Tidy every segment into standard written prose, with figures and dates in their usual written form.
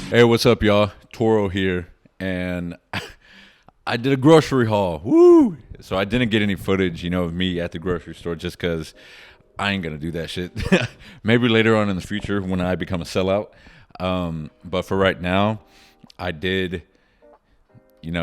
Hey, what's up, y'all? Toro here, and I did a grocery haul. Woo! So I didn't get any footage, of me at the grocery store just because I ain't gonna do that shit. Maybe later on in the future when I become a sellout. But for right now, I did,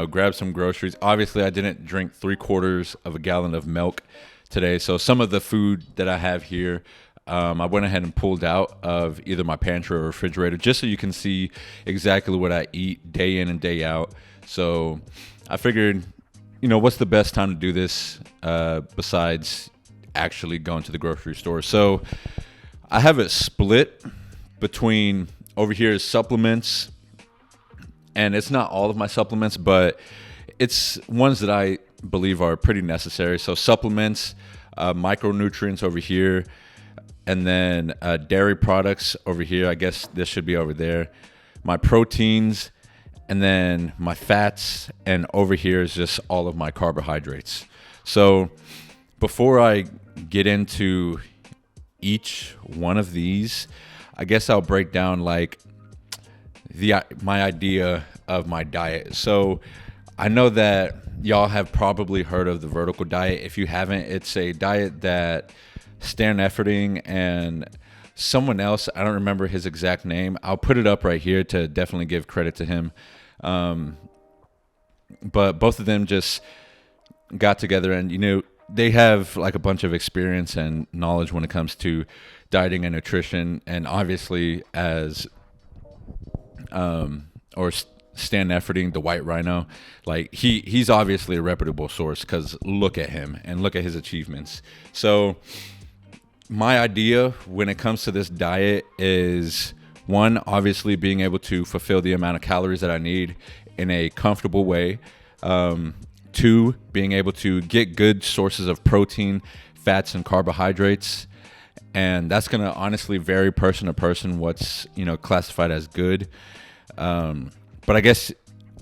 grab some groceries. Obviously, I didn't drink 3/4 of a gallon of milk today, so some of the food that I have here. I went ahead and pulled out of either my pantry or refrigerator just so you can see exactly what I eat day in and day out. So I figured, what's the best time to do this besides actually going to the grocery store? So I have it split between over here is supplements, and it's not all of my supplements, but it's ones that I believe are pretty necessary. So supplements, micronutrients over here, and then dairy products over here. I guess this should be over there. My proteins, and then my fats, and over here is just all of my carbohydrates. So before I get into each one of these, I guess I'll break down like my idea of my diet. So I know that y'all have probably heard of the vertical diet. If you haven't, it's a diet that Stan Efferding and someone else, I don't remember his exact name. I'll put it up right here to definitely give credit to him. But both of them just got together and, they have like a bunch of experience and knowledge when it comes to dieting and nutrition. And obviously as, Stan Efferding, the White Rhino, like he's obviously a reputable source because look at him and look at his achievements. So my idea when it comes to this diet is, one, obviously being able to fulfill the amount of calories that I need in a comfortable way. Two, being able to get good sources of protein, fats, and carbohydrates. And that's going to honestly vary person to person what's, classified as good. But I guess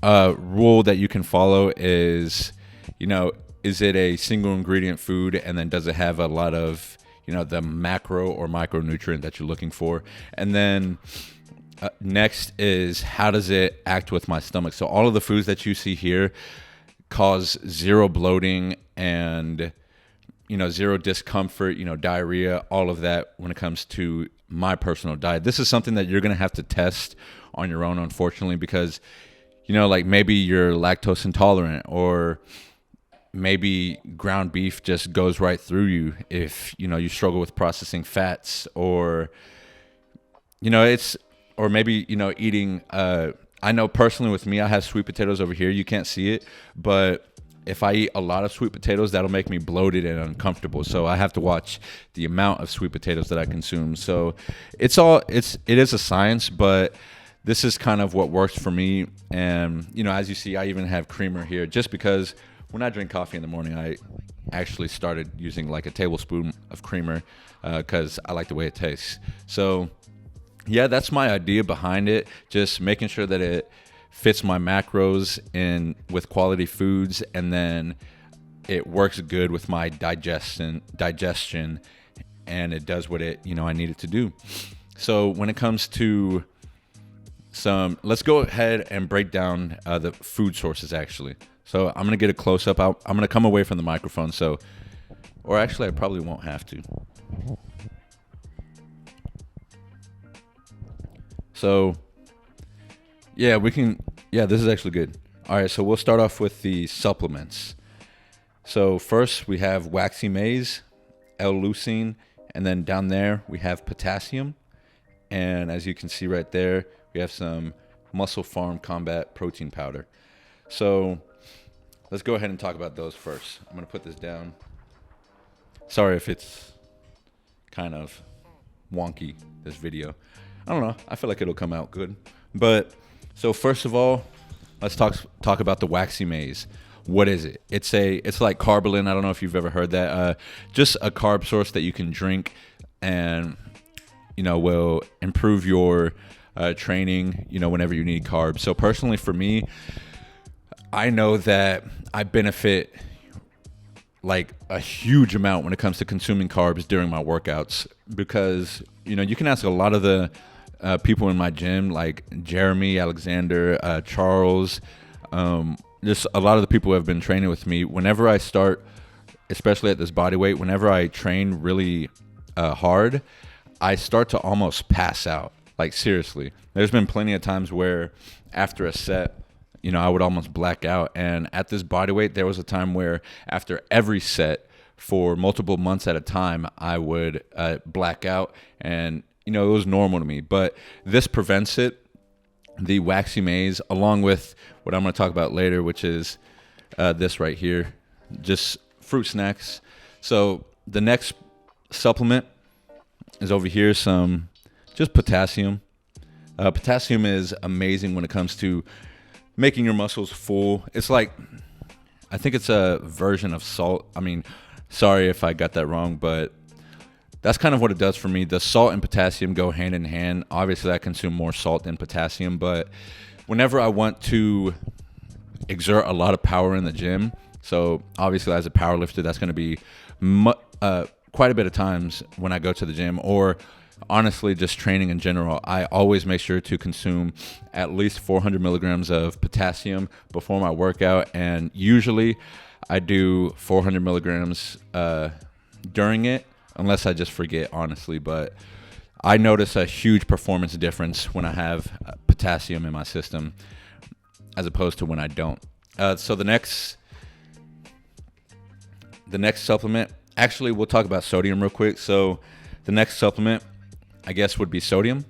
a rule that you can follow is, is it a single ingredient food, and then does it have a lot of the macro or micronutrient that you're looking for? And then next is, how does it act with my stomach? So all of the foods that you see here cause zero bloating and, zero discomfort, diarrhea, all of that when it comes to my personal diet. This is something that you're going to have to test on your own, unfortunately, because, like maybe you're lactose intolerant, or maybe ground beef just goes right through you if you struggle with processing fats, or or maybe eating I know personally with me, I have sweet potatoes over here. You can't see it, but if I eat a lot of sweet potatoes, that'll make me bloated and uncomfortable. So I have to watch the amount of sweet potatoes that I consume. So it is a science, but this is kind of what works for me. And as you see, I even have creamer here just because when I drink coffee in the morning, I actually started using like a tablespoon of creamer because I like the way it tastes. So yeah, that's my idea behind it. Just making sure that it fits my macros in with quality foods, and then it works good with my digestion, and it does what I need it to do. So when it comes to let's go ahead and break down the food sources actually. So I'm going to get a close-up. I'm going to come away from the microphone. Or actually, I probably won't have to. So, yeah, this is actually good. All right, so we'll start off with the supplements. So first, we have waxy maize, L-leucine, and then down there, we have potassium. And as you can see right there, we have some Muscle Farm Combat protein powder. So let's go ahead and talk about those first. I'm going to put this down. Sorry if it's kind of wonky, this video. I don't know. I feel like it'll come out good. But so first of all, let's talk about the waxy maize. What is it? It's like Carbolin. I don't know if you've ever heard that. Just a carb source that you can drink and, will improve your training, whenever you need carbs. So personally for me, I know that I benefit like a huge amount when it comes to consuming carbs during my workouts because, you can ask a lot of the people in my gym like Jeremy, Alexander, Charles, just a lot of the people who have been training with me. Whenever I start, especially at this body weight, whenever I train really hard, I start to almost pass out. Like, seriously, there's been plenty of times where after a set, I would almost black out. And at this body weight, there was a time where after every set for multiple months at a time, I would black out, and it was normal to me. But this prevents it. The waxy maize, along with what I'm going to talk about later, which is this right here, just fruit snacks. So the next supplement is over here, some just potassium. Potassium is amazing when it comes to making your muscles full. It's like, I think it's a version of salt. I mean, sorry if I got that wrong, but that's kind of what it does for me. The salt and potassium go hand in hand. Obviously, I consume more salt than potassium, but whenever I want to exert a lot of power in the gym, so obviously as a powerlifter, that's going to be quite a bit of times when I go to the gym, or honestly just training in general, I always make sure to consume at least 400 milligrams of potassium before my workout, and usually I do 400 milligrams during it, unless I just forget, honestly. But I notice a huge performance difference when I have potassium in my system as opposed to when I don't. So the next supplement, actually, we'll talk about sodium real quick. So the next supplement, I guess, would be sodium.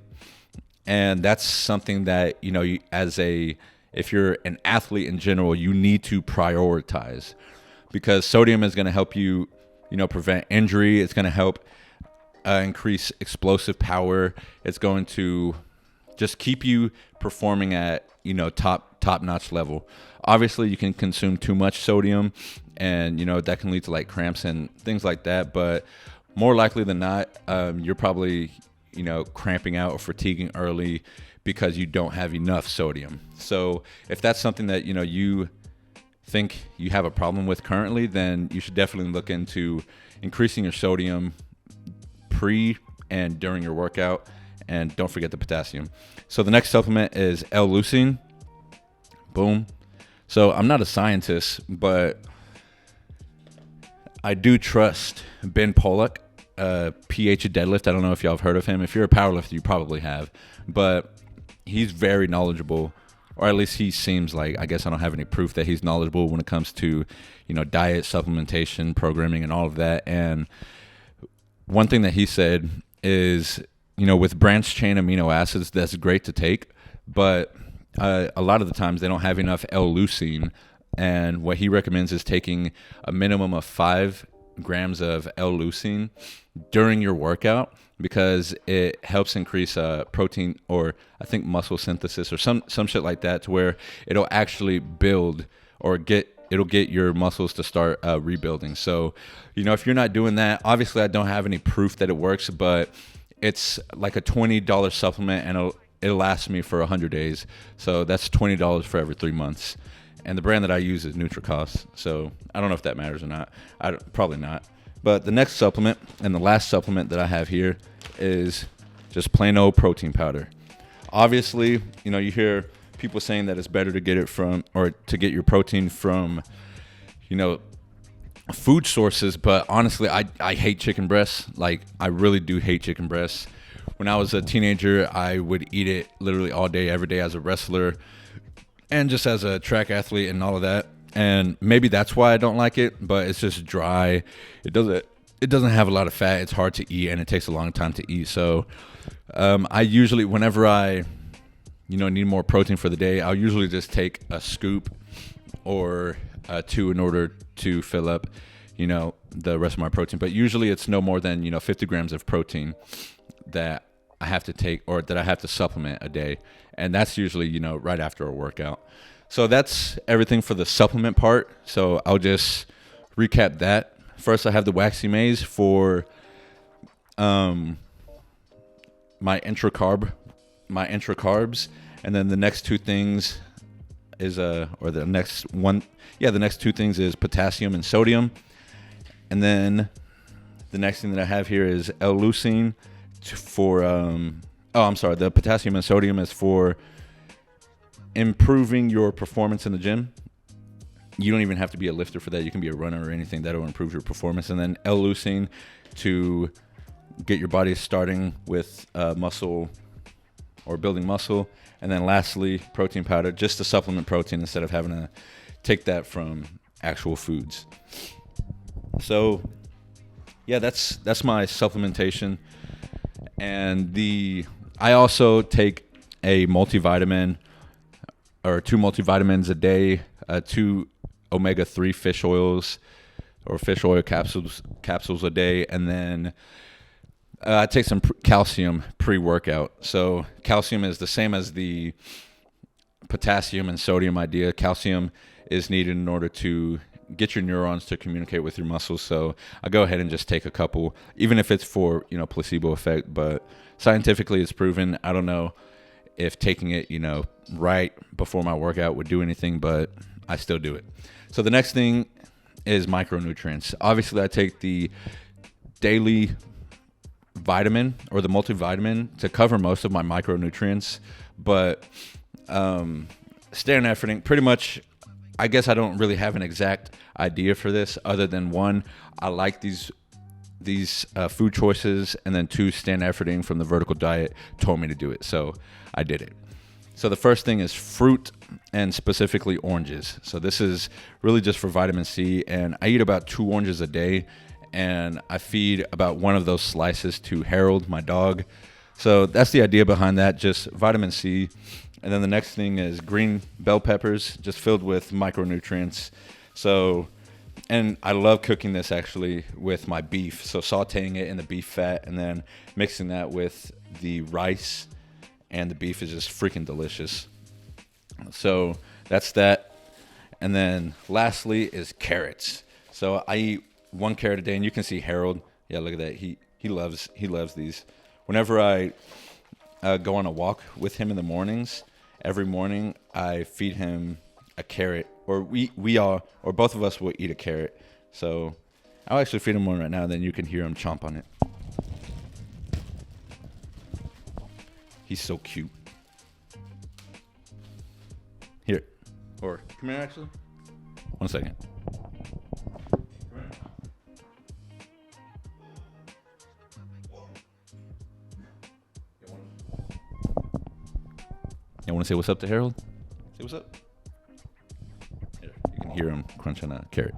And that's something that, if you're an athlete in general, you need to prioritize, because sodium is going to help you, prevent injury. It's going to help increase explosive power. It's going to just keep you performing at, top-notch level. Obviously, you can consume too much sodium, and, that can lead to like cramps and things like that. But more likely than not, you're probably, cramping out or fatiguing early because you don't have enough sodium. So if that's something that, you think you have a problem with currently, then you should definitely look into increasing your sodium pre and during your workout. And don't forget the potassium. So the next supplement is L-leucine. Boom. So I'm not a scientist, but I do trust Ben Pollock, PH at Deadlift. I don't know if y'all have heard of him. If you're a powerlifter, you probably have. But he's very knowledgeable, or at least he seems like. I guess I don't have any proof that he's knowledgeable when it comes to, diet, supplementation, programming, and all of that. And one thing that he said is, with branched chain amino acids, that's great to take, but a lot of the times they don't have enough L-leucine. And what he recommends is taking a minimum of 5 grams of L-leucine during your workout, because it helps increase protein, or I think muscle synthesis, or some shit like that, to where it'll actually build, or it'll get your muscles to start rebuilding. So, if you're not doing that, obviously I don't have any proof that it works, but it's like a $20 supplement, and it'll last me for 100 days. So that's $20 for every 3 months. And the brand that I use is Nutricos. So I don't know if that matters or not. Probably not. But the next supplement, and the last supplement that I have here, is just plain old protein powder. Obviously, you hear people saying that it's better to get it from, or to get your protein from, food sources. But honestly, I hate chicken breasts. Like, I really do hate chicken breasts. When I was a teenager, I would eat it literally all day, every day, as a wrestler and just as a track athlete and all of that. And maybe that's why I don't like it, but it's just dry. It doesn't have a lot of fat. It's hard to eat, and it takes a long time to eat. So I usually, whenever I need more protein for the day, I'll usually just take a scoop or 2 in order to fill up the rest of my protein. But usually it's no more than 50 grams of protein that I have to take, or that I have to supplement a day. And that's usually, right after a workout. So that's everything for the supplement part. So I'll just recap that. First, I have the waxy maize for my intracarbs. And then the next 2 things is, the next 2 things is potassium and sodium. And then the next thing that I have here is L-leucine for Oh, I'm sorry. The potassium and sodium is for improving your performance in the gym. You don't even have to be a lifter for that. You can be a runner or anything. That'll improve your performance. And then L-leucine to get your body starting with muscle or building muscle. And then lastly, protein powder, just to supplement protein instead of having to take that from actual foods. So yeah, that's my supplementation. And I also take a multivitamin or 2 multivitamins a day, 2 omega-3 fish oils or fish oil capsules a day, and then I take some calcium pre-workout. So calcium is the same as the potassium and sodium idea. Calcium is needed in order to get your neurons to communicate with your muscles. So I go ahead and just take a couple, even if it's for, placebo effect, but scientifically it's proven. I don't know if taking it, right before my workout would do anything, but I still do it. So the next thing is micronutrients. Obviously I take the daily vitamin or the multivitamin to cover most of my micronutrients, but standard efforting pretty much. I guess I don't really have an exact idea for this other than one, I like these food choices, and then 2, Stan Efferding from the Vertical Diet told me to do it, so I did it. So the first thing is fruit, and specifically oranges. So this is really just for vitamin C, and I eat about 2 oranges a day, and I feed about 1 of those slices to Harold, my dog. So that's the idea behind that, just vitamin C. And then the next thing is green bell peppers, just filled with micronutrients. So, and I love cooking this actually with my beef. So sauteing it in the beef fat and then mixing that with the rice, and the beef is just freaking delicious. So that's that. And then lastly is carrots. So I eat 1 carrot a day, and you can see Harold. Yeah, look at that. He loves these. Whenever I go on a walk with him in the mornings, every morning I feed him a carrot, or we all, or both of us will eat a carrot. So I'll actually feed him one right now, then you can hear him chomp on it. He's so cute. Here, or come here actually. 1 second. You want to say what's up to Harold? Say what's up. Here, you can hear him crunching a carrot.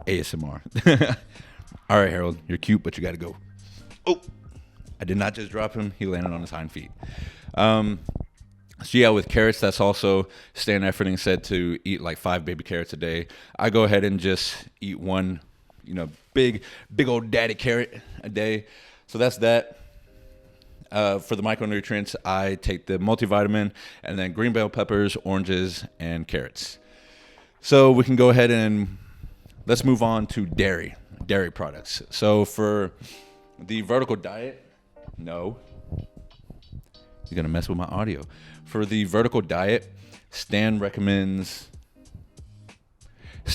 ASMR. All right, Harold, you're cute, but you got to go. Oh, I did not just drop him. He landed on his hind feet. So yeah, with carrots, that's also Stan Efferding said to eat like 5 baby carrots a day. I go ahead and just eat 1, big old daddy carrot a day. So that's that. For the micronutrients, I take the multivitamin and then green bell peppers, oranges, and carrots. So we can go ahead and let's move on to dairy products. So for the Vertical Diet, no. You're going to mess with my audio. For the Vertical Diet, Stan recommends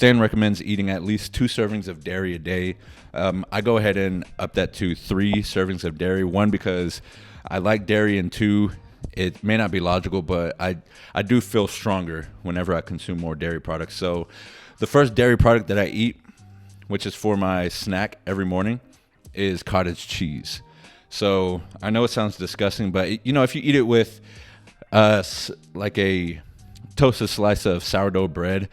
eating at least 2 servings of dairy a day. I go ahead and up that to 3 servings of dairy. 1, because I like dairy, and 2, it may not be logical, but I do feel stronger whenever I consume more dairy products. So the first dairy product that I eat, which is for my snack every morning, is cottage cheese. So I know it sounds disgusting, but if you eat it with like a toasted slice of sourdough bread,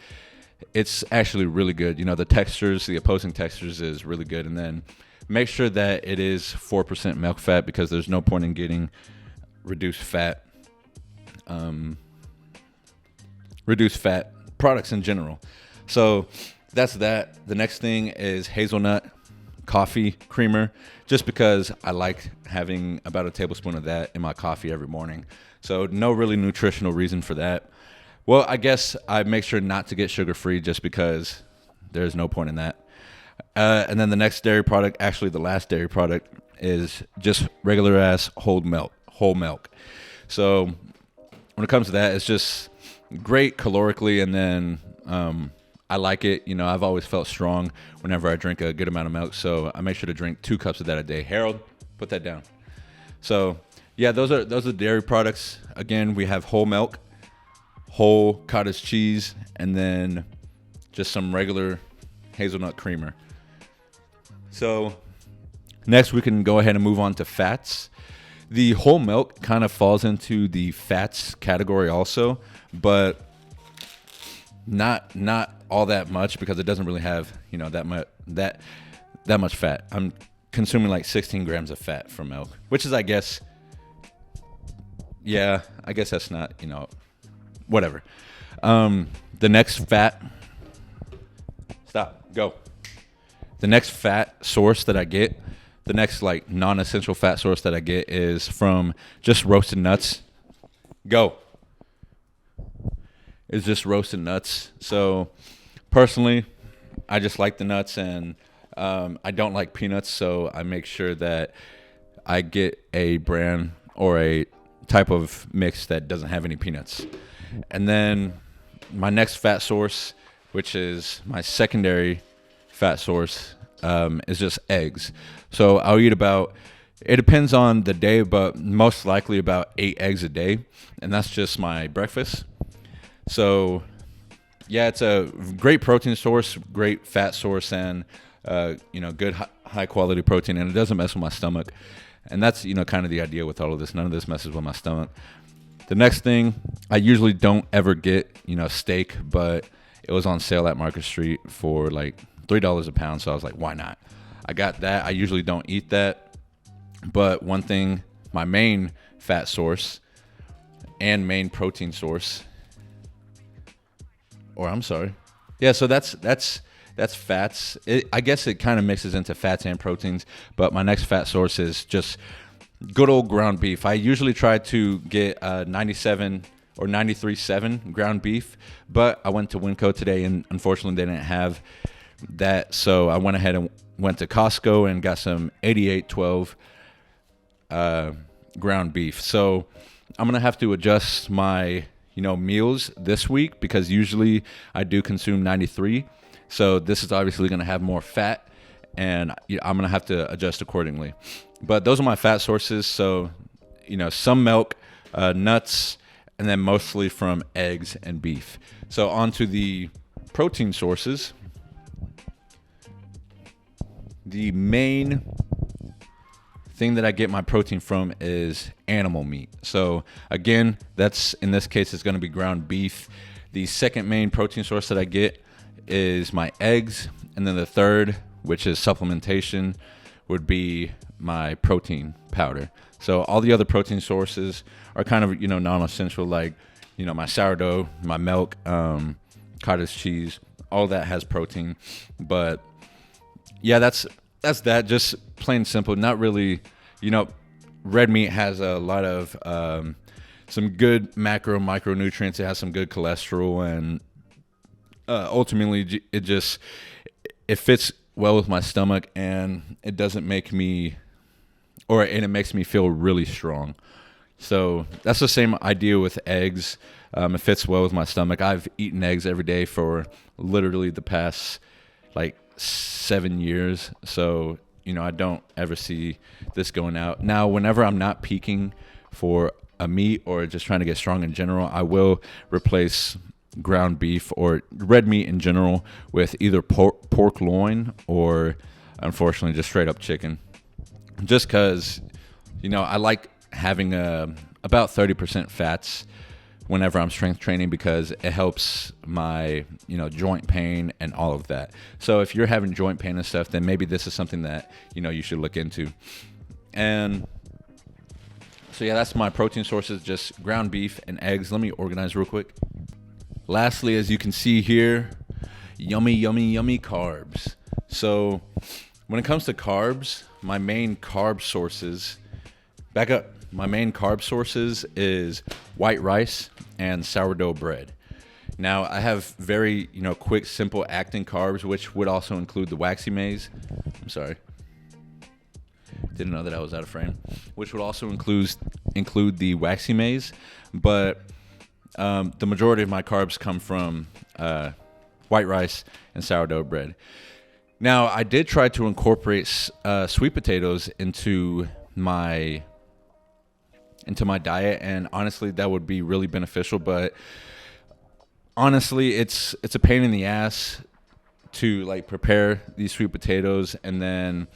it's actually really good. The opposing textures is really good. And then make sure that it is 4% milk fat, because there's no point in getting reduced fat products in general. So that's that. The next thing is hazelnut coffee creamer, just because I like having about a tablespoon of that in my coffee every morning. So no really nutritional reason for that. Well, I guess I make sure not to get sugar-free, just because there's no point in that. And then the next dairy product, actually the last dairy product, is just regular-ass whole milk. So when it comes to that, it's just, great calorically, and then I like it. You know, I've always felt strong whenever I drink a good amount of milk, so I make sure to drink 2 cups of that a day. Harold, put that down. So yeah, those are dairy products. Again, we have whole milk, whole cottage cheese, and then just some regular hazelnut creamer. So next we can go ahead and move on to fats. The whole milk kind of falls into the fats category also, but not all that much, because it doesn't really have, you know, that much fat. I'm consuming like 16 grams of fat from milk, which is, I guess that's not, you know, whatever. The next fat source that I get, the next like non-essential fat source that I get, is from just roasted nuts. Is just roasted nuts. So personally, I just like the nuts, and I don't like peanuts, so I make sure that I get a brand or a type of mix that doesn't have any peanuts. And then my next fat source, which is my secondary fat source, is just eggs. So I'll eat about, it depends on the day, but most likely about 8 eggs a day, and that's just my breakfast. So yeah, it's a great protein source, great fat source, and you know, good high quality protein, and it doesn't mess with my stomach. And that's, you know, kind of the idea with all of this. None of this messes with my stomach. The next thing, I usually don't ever get, you know, steak, but it was on sale at Market Street for like $3 a pound, so I was like, why not? I got that. I usually don't eat that, but one thing, my main fat source and main protein source, so that's fats. I guess it kind of mixes into fats and proteins, but my next fat source is just good old ground beef. I usually try to get 97 or 93.7 ground beef, but I went to Winco today, and unfortunately they didn't have that, so I went ahead and went to Costco and got some 88.12 ground beef. So I'm gonna have to adjust my, you know, meals this week, because usually I do consume 93. So this is obviously going to have more fat, and I'm going to have to adjust accordingly. But those are my fat sources. So, you know, some milk, nuts, and then mostly from eggs and beef. So on to the protein sources. The main thing that I get my protein from is animal meat. So again, that's, in this case, it's going to be ground beef. The second main protein source that I get is my eggs, and then the third, which is supplementation, would be my protein powder. So all the other protein sources are kind of, you know, non-essential, like, you know, my sourdough, my milk, cottage cheese, all that has protein. But yeah, that's that, just plain simple. Not really, you know, red meat has a lot of some good micronutrients. It has some good cholesterol, and ultimately it fits well with my stomach, and it doesn't make me, and it makes me feel really strong. So that's the same idea with eggs. It fits well with my stomach. I've eaten eggs every day for literally the past like 7 years. So, you know, I don't ever see this going out. Now, whenever I'm not peaking for a meat or just trying to get strong in general, I will replace ground beef or red meat in general with either pork loin or, unfortunately, just straight up chicken. Just because, you know, I like having about 30% fats whenever I'm strength training, because it helps my, you know, joint pain and all of that. So if you're having joint pain and stuff, then maybe this is something that, you know, you should look into. And so yeah, that's my protein sources, just ground beef and eggs. Let me organize real quick. Lastly, as you can see here, yummy carbs. So when it comes to carbs, my main carb sources is white rice and sourdough bread. Now, I have very, you know, quick, simple acting carbs, which would also include the waxy maize. I'm sorry. Didn't know that I was out of frame. Which would also include the waxy maize. But The majority of my carbs come from white rice and sourdough bread. Now, I did try to incorporate sweet potatoes into my diet, and honestly, that would be really beneficial. But honestly, it's a pain in the ass to like prepare these sweet potatoes, and then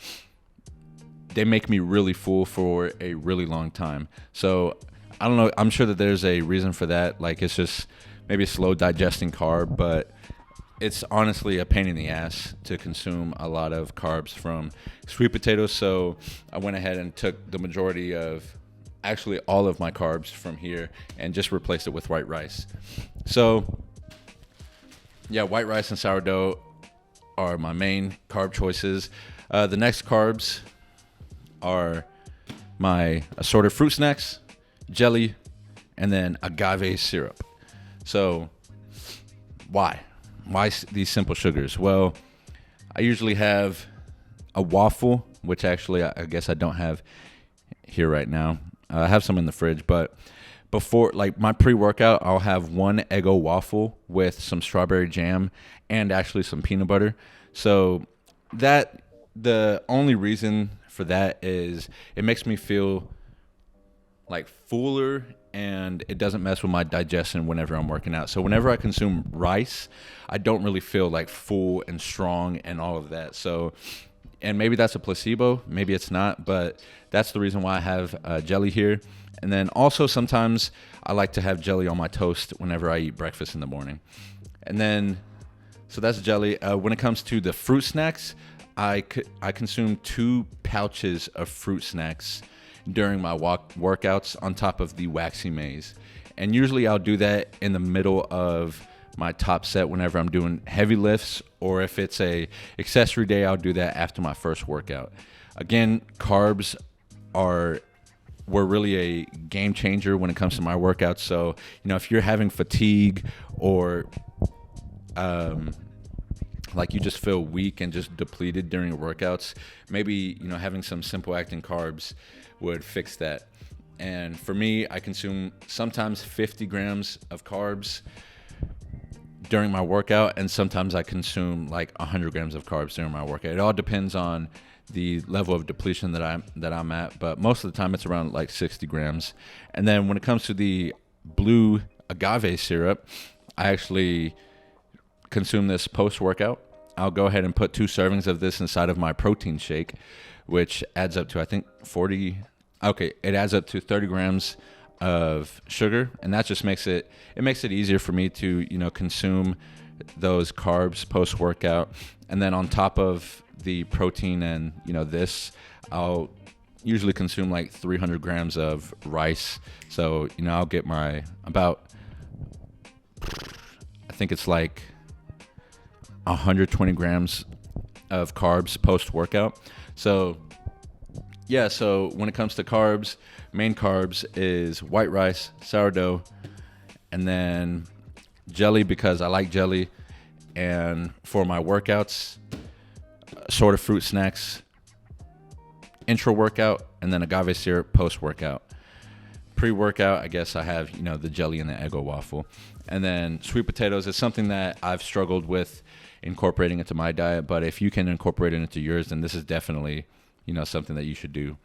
they make me really full for a really long time. So I don't know. I'm sure that there's a reason for that. Like, it's just maybe a slow digesting carb, but it's honestly a pain in the ass to consume a lot of carbs from sweet potatoes. So I went ahead and took the majority of, actually all of my carbs from here, and just replaced it with white rice. So yeah, white rice and sourdough are my main carb choices. The next carbs are my assorted fruit snacks, jelly, and then agave syrup. So why these simple sugars? Well, I usually have a waffle, which actually I guess I don't have here right now. I have some in the fridge, but before, like, my pre-workout, I'll have one Eggo waffle with some strawberry jam and actually some peanut butter. So that, the only reason for that is it makes me feel like fuller, and it doesn't mess with my digestion whenever I'm working out. So whenever I consume rice, I don't really feel like full and strong and all of that. So, and maybe that's a placebo, maybe it's not, but that's the reason why I have jelly here. And then also sometimes I like to have jelly on my toast whenever I eat breakfast in the morning. And then, so that's jelly. When it comes to the fruit snacks, I consume 2 pouches of fruit snacks during my workouts on top of the waxy maize. And usually I'll do that in the middle of my top set whenever I'm doing heavy lifts, or if it's a accessory day, I'll do that after my first workout. Again, carbs were really a game changer when it comes to my workouts. So, you know, if you're having fatigue, or like you just feel weak and just depleted during your workouts, maybe, you know, having some simple acting carbs would fix that. And for me, I consume sometimes 50 grams of carbs during my workout, and sometimes I consume like 100 grams of carbs during my workout. It all depends on the level of depletion that I'm at, but most of the time it's around like 60 grams. And then when it comes to the blue agave syrup, I actually consume this post-workout. I'll go ahead and put 2 servings of this inside of my protein shake, which adds up to, I think, it adds up to 30 grams of sugar, and that just makes it easier for me to, you know, consume those carbs post-workout. And then on top of the protein and, you know, this, I'll usually consume like 300 grams of rice. So, you know, I'll get my I think it's like 120 grams of carbs post-workout. So yeah, so when it comes to carbs, main carbs is white rice, sourdough, and then jelly, because I like jelly. And for my workouts, assorted fruit snacks, intro workout, and then agave syrup post-workout. Pre-workout, I guess I have, you know, the jelly and the Eggo waffle. And then sweet potatoes is something that I've struggled with incorporating into my diet, but if you can incorporate it into yours, then this is definitely, you know, something that you should do.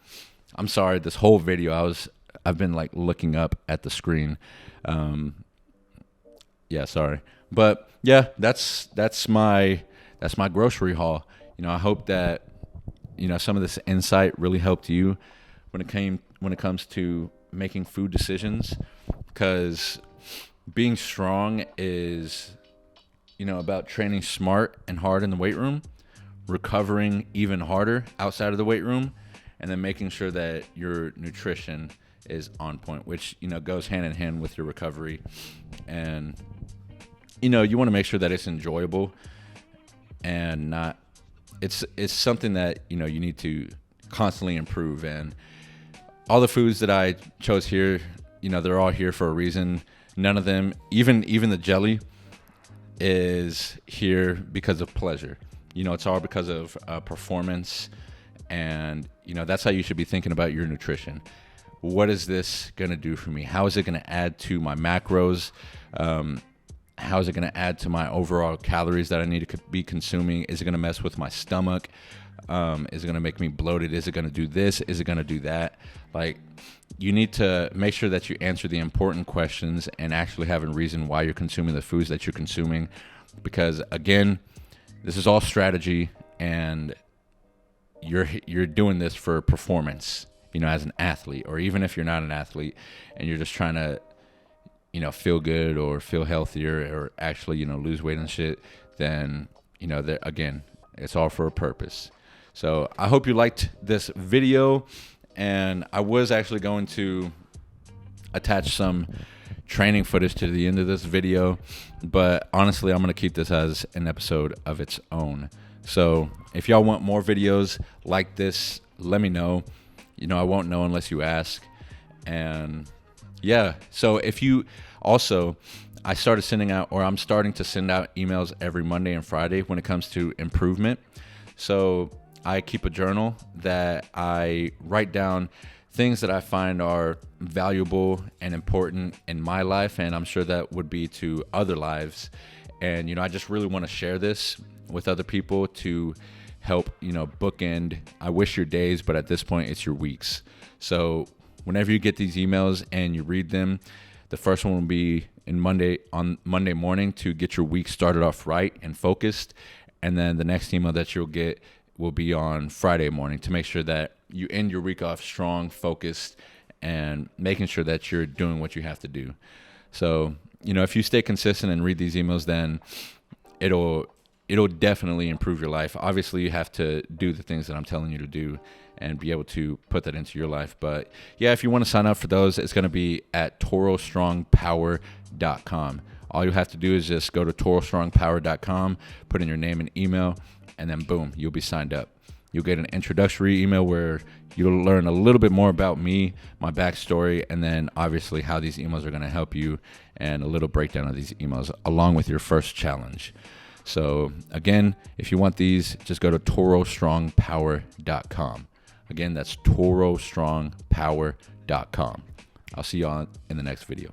I'm sorry, this whole video I've been like looking up at the screen. Yeah, sorry. But yeah, that's my grocery haul. You know, I hope that, you know, some of this insight really helped you when it comes to making food decisions, because being strong is, you know, about training smart and hard in the weight room, recovering even harder outside of the weight room, and then making sure that your nutrition is on point, which, you know, goes hand in hand with your recovery. And, you know, you want to make sure that it's enjoyable and not, it's something that, you know, you need to constantly improve. And all the foods that I chose here, you know, they're all here for a reason. None of them, even the jelly, is here because of pleasure. You know, it's all because of performance, and, you know, that's how you should be thinking about your nutrition. what is this going to do for me? How is it going to add to my macros? How is it going to add to my overall calories that I need to be consuming? Is it going to mess with my stomach? Is it going to make me bloated? Is it going to do this? Is it going to do that? Like, you need to make sure that you answer the important questions and actually have a reason why you're consuming the foods that you're consuming. Because again, this is all strategy, and you're doing this for performance, as an athlete, or even if you're not an athlete and you're just trying to, feel good or feel healthier or actually, lose weight and shit, then, again, it's all for a purpose. So I hope you liked this video, and I was actually going to attach some training footage to the end of this video, but honestly, I'm going to keep this as an episode of its own. So if y'all want more videos like this, let me know. I won't know unless you ask. And yeah, so if you also, I'm starting to send out emails every Monday and Friday when it comes to improvement. So I keep a journal that I write down things that I find are valuable and important in my life, and I'm sure that would be to other lives. And, I just really want to share this with other people to help, bookend, I wish your days, but at this point it's your weeks. So whenever you get these emails and you read them, the first one will be on Monday morning to get your week started off right and focused. And then the next email that you'll get will be on Friday morning to make sure that you end your week off strong, focused, and making sure that you're doing what you have to do. So, if you stay consistent and read these emails, then it'll definitely improve your life. Obviously, you have to do the things that I'm telling you to do and be able to put that into your life. But yeah, if you want to sign up for those, it's going to be at torostrongpower.com. All you have to do is just go to torostrongpower.com, put in your name and email, and then boom, you'll be signed up. You'll get an introductory email where you'll learn a little bit more about me, my backstory, and then obviously how these emails are going to help you, and a little breakdown of these emails along with your first challenge. So again, if you want these, just go to torostrongpower.com. Again, that's torostrongpower.com. I'll see you on in the next video.